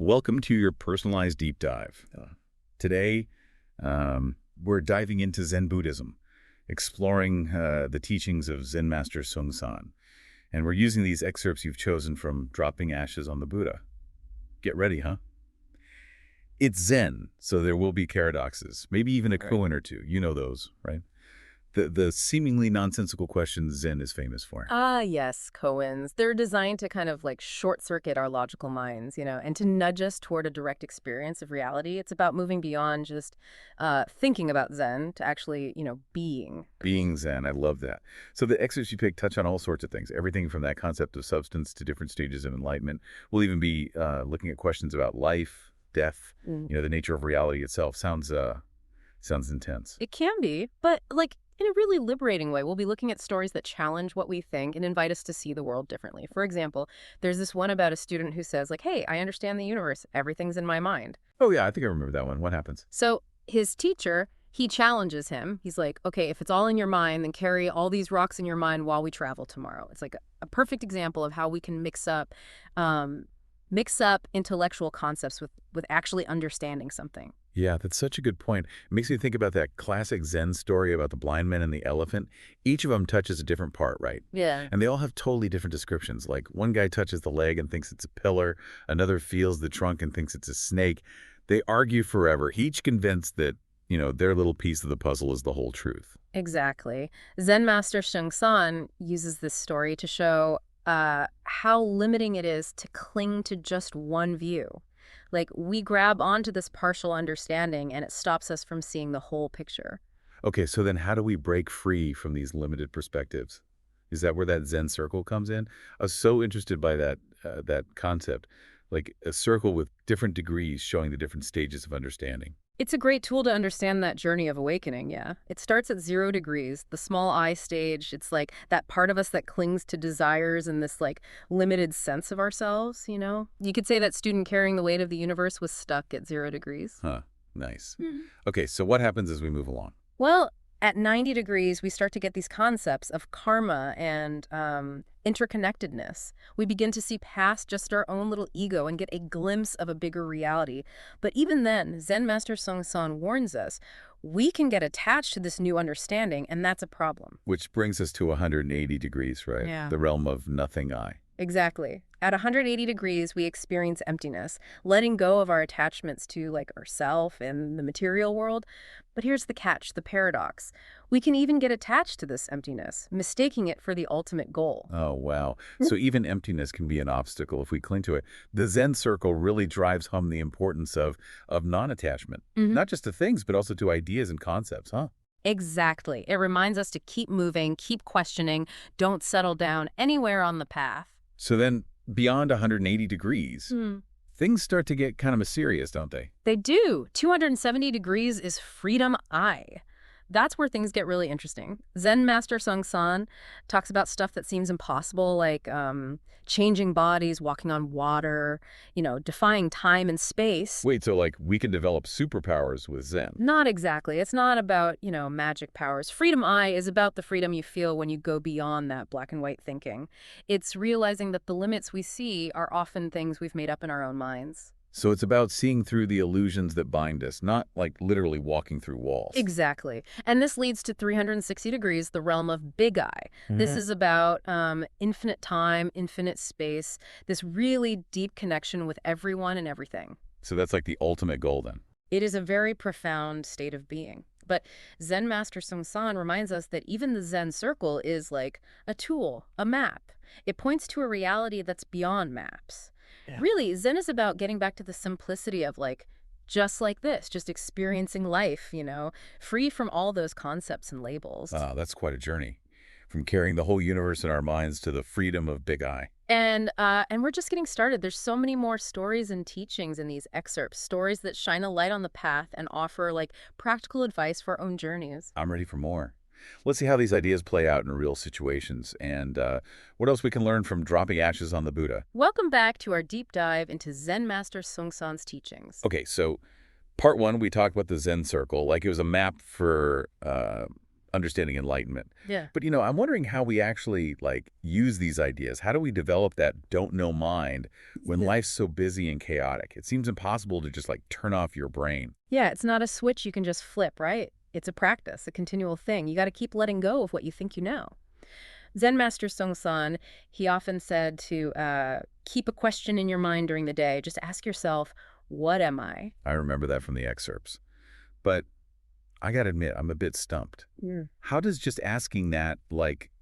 Welcome to your personalized deep dive. Today, we're diving into Zen Buddhism, exploring the teachings of Zen Master Sahn. And we're using these excerpts you've chosen from Dropping Ashes on the Buddha. Get ready, huh? It's Zen, so there will be paradoxes, maybe even a koan or two. You know those, right? The seemingly nonsensical questions Zen is famous for. Ah, yes, koans. They're designed to kind of like short-circuit our logical minds, and to nudge us toward a direct experience of reality. It's about moving beyond just thinking about Zen to actually, being. Being Zen, I love that. So the excerpts you pick touch on all sorts of things, everything from that concept of substance to different stages of enlightenment. We'll even be looking at questions about life, death, the nature of reality itself. Sounds intense. It can be, but like in a really liberating way. We'll be looking at stories that challenge what we think and invite us to see the world differently. For example, there's this one about a student who says, like, hey, I understand the universe. Everything's in my mind. Oh, yeah, I think I remember that one. What happens? So his teacher, he challenges him. He's like, okay, if it's all in your mind, then carry all these rocks in your mind while we travel tomorrow. It's like a perfect example of how we can mix up intellectual concepts with actually understanding something. Yeah, that's such a good point. It makes me think about that classic Zen story about the blind man and the elephant. Each of them touches a different part, right? Yeah. And they all have totally different descriptions. Like one guy touches the leg and thinks it's a pillar. Another feels the trunk and thinks it's a snake. They argue forever, each convinced that, their little piece of the puzzle is the whole truth. Exactly. Zen master Sahn uses this story to show how limiting it is to cling to just one view. Like, we grab onto this partial understanding and it stops us from seeing the whole picture. Okay, so then how do we break free from these limited perspectives? Is that where that Zen circle comes in? I was so interested by that concept, like a circle with different degrees showing the different stages of understanding. It's a great tool to understand that journey of awakening, yeah. It starts at 0 degrees, the small I stage. It's like that part of us that clings to desires and this like limited sense of ourselves. You could say that student carrying the weight of the universe was stuck at 0 degrees. Huh, nice. Okay, so what happens as we move along? Well, at 90 degrees, we start to get these concepts of karma and interconnectedness. We begin to see past just our own little ego and get a glimpse of a bigger reality. But even then, Zen Master Sahn warns us, we can get attached to this new understanding, and that's a problem. Which brings us to 180 degrees, right? Yeah. The realm of nothing I. Exactly. At 180 degrees, we experience emptiness, letting go of our attachments to like ourself and the material world. But here's the catch, the paradox. We can even get attached to this emptiness, mistaking it for the ultimate goal. Oh, wow. So even emptiness can be an obstacle if we cling to it. The Zen circle really drives home the importance of non-attachment, not just to things, but also to ideas and concepts, huh? Exactly. It reminds us to keep moving, keep questioning, don't settle down anywhere on the path. So then, beyond 180 degrees, things start to get kind of mysterious, don't they? They do. 270 degrees is freedom I. That's where things get really interesting. Zen Master Sahn talks about stuff that seems impossible, like changing bodies, walking on water, defying time and space. Wait, so like we can develop superpowers with Zen? Not exactly. It's not about, magic powers. Freedom I is about the freedom you feel when you go beyond that black and white thinking. It's realizing that the limits we see are often things we've made up in our own minds. So it's about seeing through the illusions that bind us, not like literally walking through walls. Exactly. And this leads to 360 degrees, the realm of big I. This is about infinite time, infinite space, this really deep connection with everyone and everything. So that's like the ultimate goal then. It is a very profound state of being. But Zen Master Sahn reminds us that even the Zen circle is like a tool, a map. It points to a reality that's beyond maps. Yeah. Really, Zen is about getting back to the simplicity of just like this, just experiencing life, free from all those concepts and labels. Ah, that's quite a journey. From carrying the whole universe in our minds to the freedom of big I. And we're just getting started. There's so many more stories and teachings in these excerpts, stories that shine a light on the path and offer practical advice for our own journeys. I'm ready for more. Let's see how these ideas play out in real situations and what else we can learn from Dropping Ashes on the Buddha. Welcome back to our deep dive into Zen Master Sah's teachings. Okay, so part one, we talked about the Zen circle, like it was a map for understanding enlightenment. Yeah. But, I'm wondering how we actually, use these ideas. How do we develop that don't-know mind when life's so busy and chaotic? It seems impossible to just, turn off your brain. Yeah, it's not a switch you can just flip, right? It's a practice, a continual thing. You got to keep letting go of what you think you know. Zen master Song, he often said to keep a question in your mind during the day. Just ask yourself, what am I? I remember that from the excerpts. But I got to admit, I'm a bit stumped. Mm. How does just asking that,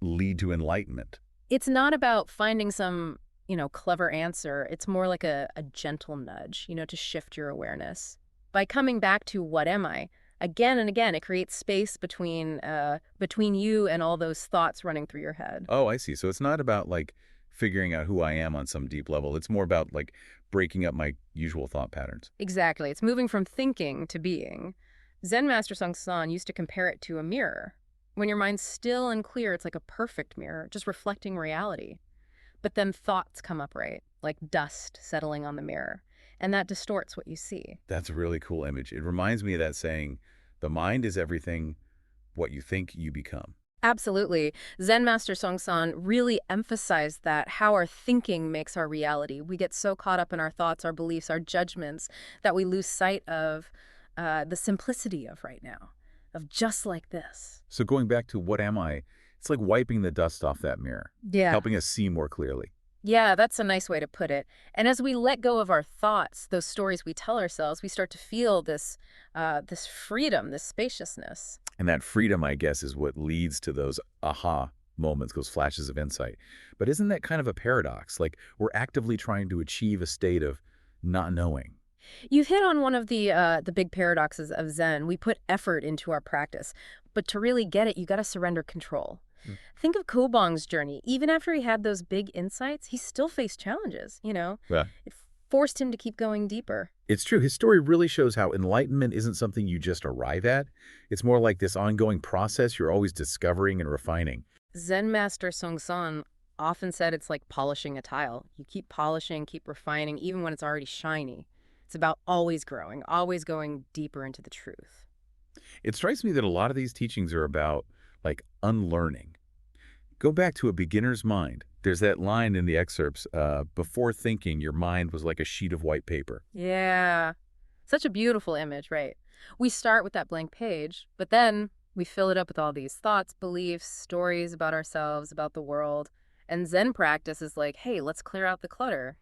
lead to enlightenment? It's not about finding some, clever answer. It's more like a gentle nudge, to shift your awareness. By coming back to what am I, again and again, it creates space between you and all those thoughts running through your head. Oh, I see. So it's not about, figuring out who I am on some deep level. It's more about, breaking up my usual thought patterns. Exactly. It's moving from thinking to being. Zen master Song used to compare it to a mirror. When your mind's still and clear, it's like a perfect mirror, just reflecting reality. But then thoughts come up, right? Like dust settling on the mirror. And that distorts what you see. That's a really cool image. It reminds me of that saying, the mind is everything, what you think you become. Absolutely. Zen master Song really emphasized that how our thinking makes our reality. We get so caught up in our thoughts, our beliefs, our judgments, that we lose sight of the simplicity of right now, of just like this. So going back to what am I, it's like wiping the dust off that mirror, Yeah. helping us see more clearly. Yeah, that's a nice way to put it. And as we let go of our thoughts, those stories we tell ourselves, we start to feel this freedom, this spaciousness. And that freedom, I guess, is what leads to those aha moments, those flashes of insight. But isn't that kind of a paradox? We're actively trying to achieve a state of not knowing. You've hit on one of the big paradoxes of Zen. We put effort into our practice, but to really get it, you got to surrender control. Mm. Think of Kobong's journey. Even after he had those big insights, he still faced challenges, Yeah. It forced him to keep going deeper. It's true. His story really shows how enlightenment isn't something you just arrive at. It's more like this ongoing process you're always discovering and refining. Zen master Song often said it's like polishing a tile. You keep polishing, keep refining, even when it's already shiny. It's about always growing, always going deeper into the truth. It strikes me that a lot of these teachings are about, unlearning. Go back to a beginner's mind. There's that line in the excerpts, before thinking, your mind was like a sheet of white paper. Yeah. Such a beautiful image, right? We start with that blank page, but then we fill it up with all these thoughts, beliefs, stories about ourselves, about the world. And Zen practice is like, hey, let's clear out the clutter,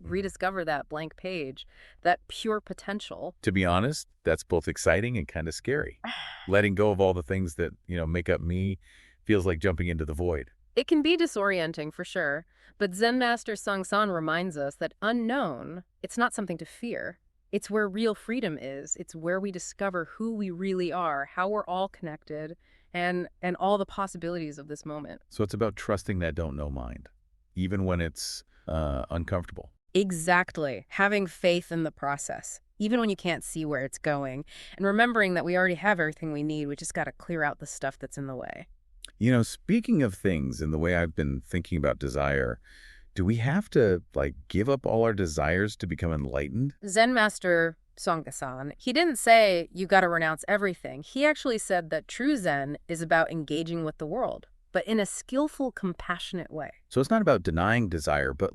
rediscover that blank page, that pure potential. To be honest, that's both exciting and kind of scary. Letting go of all the things that, make up me feels like jumping into the void. It can be disorienting for sure, but Zen master San reminds us that unknown, it's not something to fear. It's where real freedom is. It's where we discover who we really are, how we're all connected, and all the possibilities of this moment. So it's about trusting that don't know mind, even when it's uncomfortable. Exactly. Having faith in the process, even when you can't see where it's going, and remembering that we already have everything we need. We just got to clear out the stuff that's in the way. Speaking of things and the way I've been thinking about desire, do we have to, give up all our desires to become enlightened? Zen master Song, he didn't say you got to renounce everything. He actually said that true Zen is about engaging with the world, but in a skillful, compassionate way. So it's not about denying desire, but,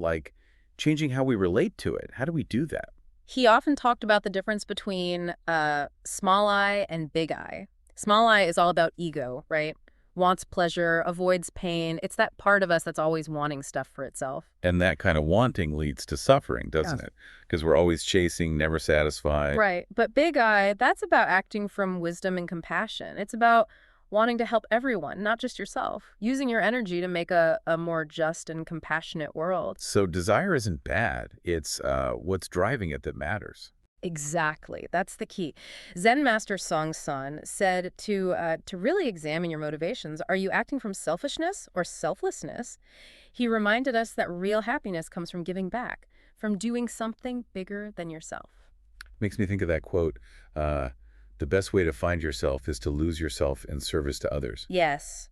changing how we relate to it. How do we do that? He often talked about the difference between small I and big I. Small I is all about ego, right? Wants pleasure, avoids pain. It's that part of us that's always wanting stuff for itself. And that kind of wanting leads to suffering, doesn't it? Because we're always chasing, never satisfied. Right. But big I, that's about acting from wisdom and compassion. It's about wanting to help everyone, not just yourself, using your energy to make a more just and compassionate world. So desire isn't bad. It's what's driving it that matters. Exactly. That's the key. Zen master Song said to really examine your motivations. Are you acting from selfishness or selflessness? He reminded us that real happiness comes from giving back, from doing something bigger than yourself. Makes me think of that quote, the best way to find yourself is to lose yourself in service to others. Yes.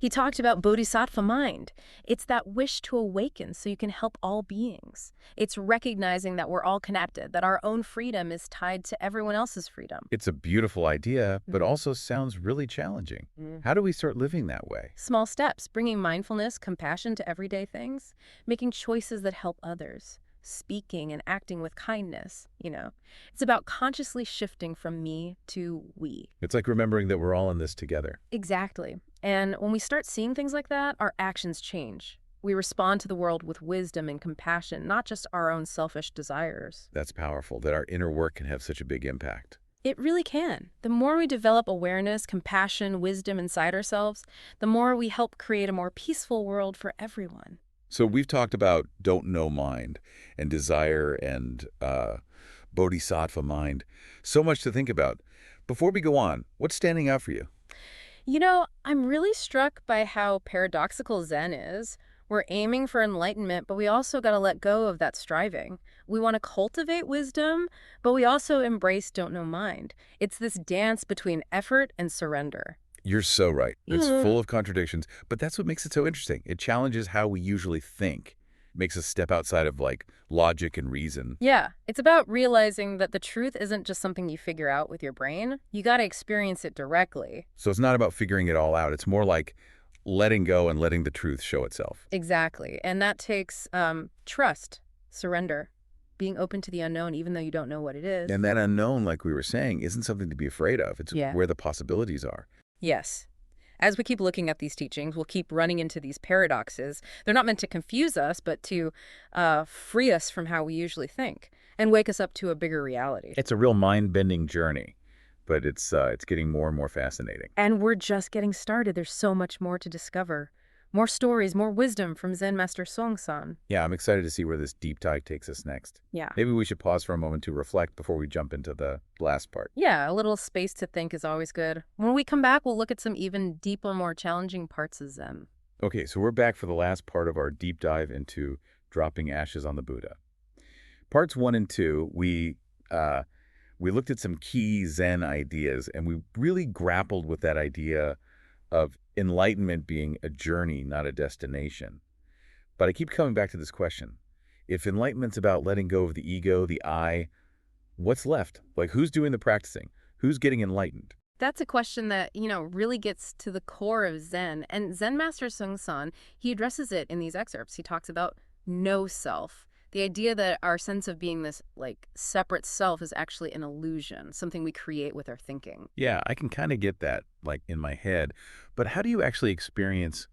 He talked about bodhisattva mind. It's that wish to awaken so you can help all beings. It's recognizing that we're all connected, that our own freedom is tied to everyone else's freedom. It's a beautiful idea, but Mhm. also sounds really challenging. Mm. How do we start living that way? Small steps, bringing mindfulness, compassion to everyday things, making choices that help others, speaking and acting with kindness. It's about consciously shifting from me to we. It's like remembering that we're all in this together. Exactly. And when we start seeing things like that, our actions change. We respond to the world with wisdom and compassion, not just our own selfish desires. That's powerful, that our inner work can have such a big impact. It really can. The more we develop awareness, compassion, wisdom inside ourselves, the more we help create a more peaceful world for everyone. So we've talked about don't know mind and desire and bodhisattva mind. So much to think about. Before we go on, what's standing out for you? I'm really struck by how paradoxical Zen is. We're aiming for enlightenment, but we also got to let go of that striving. We want to cultivate wisdom, but we also embrace don't know mind. It's this dance between effort and surrender. You're so right. It's Yeah. full of contradictions, but that's what makes it so interesting. It challenges how we usually think, makes us step outside of like logic and reason. Yeah, it's about realizing that the truth isn't just something you figure out with your brain. You got to experience it directly. So it's not about figuring it all out. It's more like letting go and letting the truth show itself. Exactly. And that takes trust, surrender, being open to the unknown, even though you don't know what it is. And that unknown, like we were saying, isn't something to be afraid of. It's Yeah. where the possibilities are. Yes. As we keep looking at these teachings, we'll keep running into these paradoxes. They're not meant to confuse us, but to free us from how we usually think and wake us up to a bigger reality. It's a real mind-bending journey, but it's getting more and more fascinating. And we're just getting started. There's so much more to discover. More stories, more wisdom from Zen Master Seung. Yeah, I'm excited to see where this deep dive takes us next. Yeah. Maybe we should pause for a moment to reflect before we jump into the last part. Yeah, a little space to think is always good. When we come back, we'll look at some even deeper, more challenging parts of Zen. Okay, so we're back for the last part of our deep dive into dropping ashes on the Buddha. Parts 1 and 2, we looked at some key Zen ideas, and we really grappled with that idea of enlightenment being a journey, not a destination. But I keep coming back to this question. If enlightenment's about letting go of the ego, the I, what's left? Like, who's doing the practicing? Who's getting enlightened? That's a question that really gets to the core of Zen. And Zen Master Seung, he addresses it in these excerpts. He talks about no self. The idea that our sense of being this, like, separate self is actually an illusion, something we create with our thinking. Yeah, I can kind of get that, like, in my head. But how do you actually experience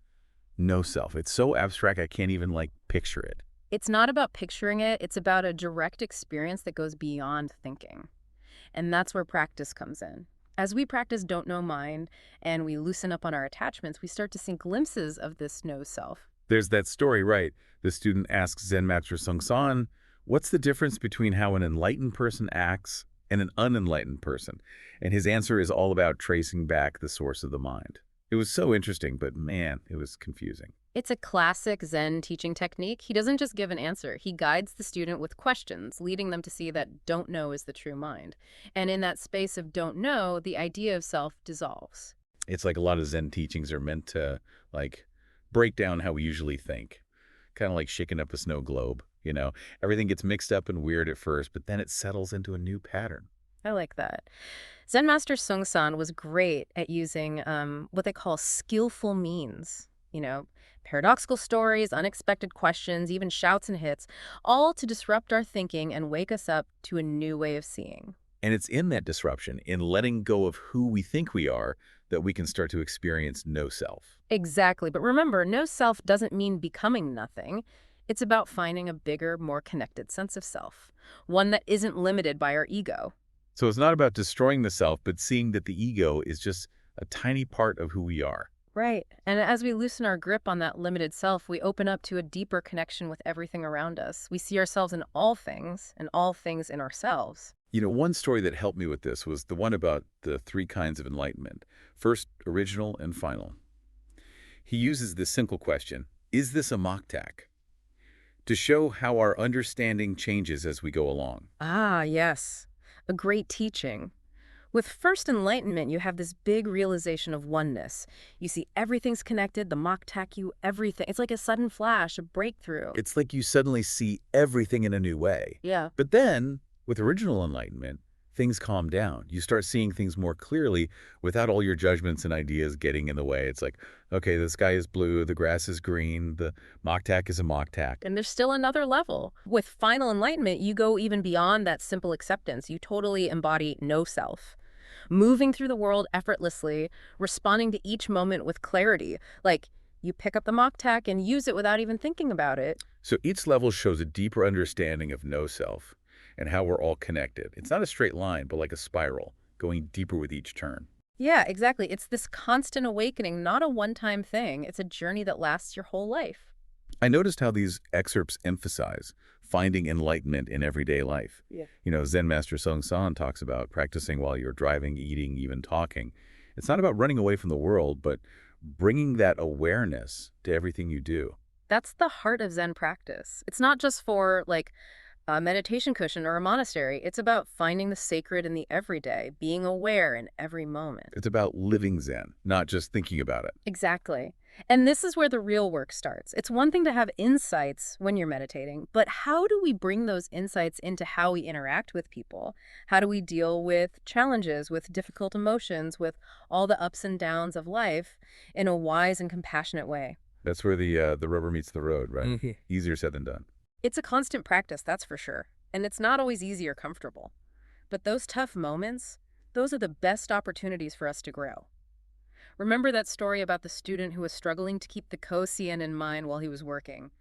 no self? It's so abstract, I can't even, like, picture it. It's not about picturing it. It's about a direct experience that goes beyond thinking. And that's where practice comes in. As we practice don't know mind and we loosen up on our attachments, we start to see glimpses of this no self. There's that story, right? The student asks Zen Master Sahn, what's the difference between how an enlightened person acts and an unenlightened person? And his answer is all about tracing back the source of the mind. It was so interesting, but man, it was confusing. It's a classic Zen teaching technique. He doesn't just give an answer. He guides the student with questions, leading them to see that don't know is the true mind. And in that space of don't know, the idea of self dissolves. It's like a lot of Zen teachings are meant to, like, break down how we usually think. Kind of like shaking up a snow globe, you know? Everything gets mixed up and weird at first, but then it settles into a new pattern. I like that. Zen Master Seung was great at using what they call skillful means. Paradoxical stories, unexpected questions, even shouts and hits, all to disrupt our thinking and wake us up to a new way of seeing. And it's in that disruption, in letting go of who we think we are, that we can start to experience no self. Exactly. But remember, no self doesn't mean becoming nothing. It's about finding a bigger, more connected sense of self, one that isn't limited by our ego. So it's not about destroying the self, but seeing that the ego is just a tiny part of who we are. Right. And as we loosen our grip on that limited self, we open up to a deeper connection with everything around us. We see ourselves in all things and all things in ourselves. You know, one story that helped me with this was the one about the 3 kinds of enlightenment. First, original, and final. He uses this simple question, is this a moktak? To show how our understanding changes as we go along. Ah, yes. A great teaching. With first enlightenment, you have this big realization of oneness. You see everything's connected, the mock you, everything. It's like a sudden flash, a breakthrough. It's like you suddenly see everything in a new way. Yeah. But then, with original enlightenment, things calm down. You start seeing things more clearly without all your judgments and ideas getting in the way. It's like, okay, the sky is blue, the grass is green, the mock is a mock. And there's still another level. With final enlightenment, you go even beyond that simple acceptance. You totally embody no self. Moving through the world effortlessly, responding to each moment with clarity. Like, you pick up the mock and use it without even thinking about it. So each level shows a deeper understanding of no self and how we're all connected. It's not a straight line, but like a spiral, going deeper with each turn. Yeah, exactly. It's this constant awakening, not a one-time thing. It's a journey that lasts your whole life. I noticed how these excerpts emphasize finding enlightenment in everyday life. Yeah. Zen Master Sahn talks about practicing while you're driving, eating, even talking. It's not about running away from the world, but bringing that awareness to everything you do. That's the heart of Zen practice. It's not just for, like, a meditation cushion or a monastery. It's about finding the sacred in the everyday, being aware in every moment. It's about living Zen, not just thinking about it. Exactly. And this is where the real work starts. It's one thing to have insights when you're meditating, but how do we bring those insights into how we interact with people? How do we deal with challenges, with difficult emotions, with all the ups and downs of life in a wise and compassionate way? That's where the rubber meets the road, right? Mhm. Easier said than done. It's a constant practice, that's for sure. And it's not always easy or comfortable. But those tough moments, those are the best opportunities for us to grow. Remember that story about the student who was struggling to keep the Kosien in mind while he was working?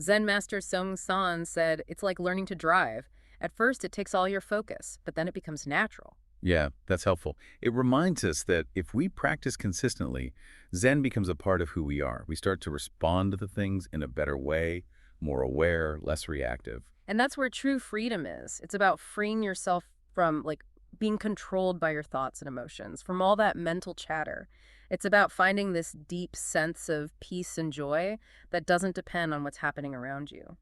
Zen master Sahn said, it's like learning to drive. At first, it takes all your focus, but then it becomes natural. Yeah, that's helpful. It reminds us that if we practice consistently, Zen becomes a part of who we are. We start to respond to the things in a better way, more aware, less reactive. And that's where true freedom is. It's about freeing yourself from, like, being controlled by your thoughts and emotions, from all that mental chatter. It's about finding this deep sense of peace and joy that doesn't depend on what's happening around you.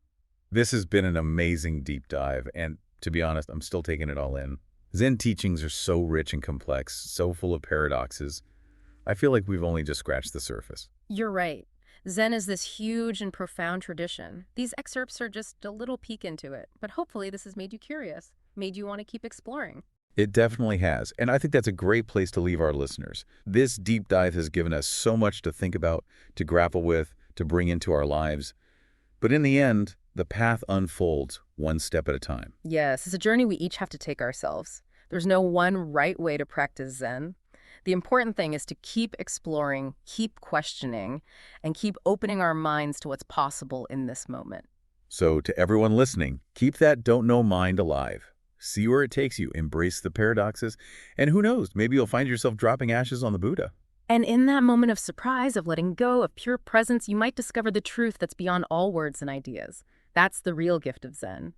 This has been an amazing deep dive, and to be honest, I'm still taking it all in. Zen teachings are so rich and complex, so full of paradoxes. I feel like we've only just scratched the surface. You're right. Zen is this huge and profound tradition. These excerpts are just a little peek into it, but hopefully this has made you curious, made you want to keep exploring. It definitely has, and I think that's a great place to leave our listeners. This deep dive has given us so much to think about, to grapple with, to bring into our lives. But in the end, the path unfolds one step at a time. Yes, it's a journey we each have to take ourselves. There's no one right way to practice Zen. The important thing is to keep exploring, keep questioning, and keep opening our minds to what's possible in this moment. So to everyone listening, keep that don't know mind alive. See where it takes you, embrace the paradoxes, and who knows, maybe you'll find yourself dropping ashes on the Buddha. And in that moment of surprise, of letting go, of pure presence, you might discover the truth that's beyond all words and ideas. That's the real gift of Zen.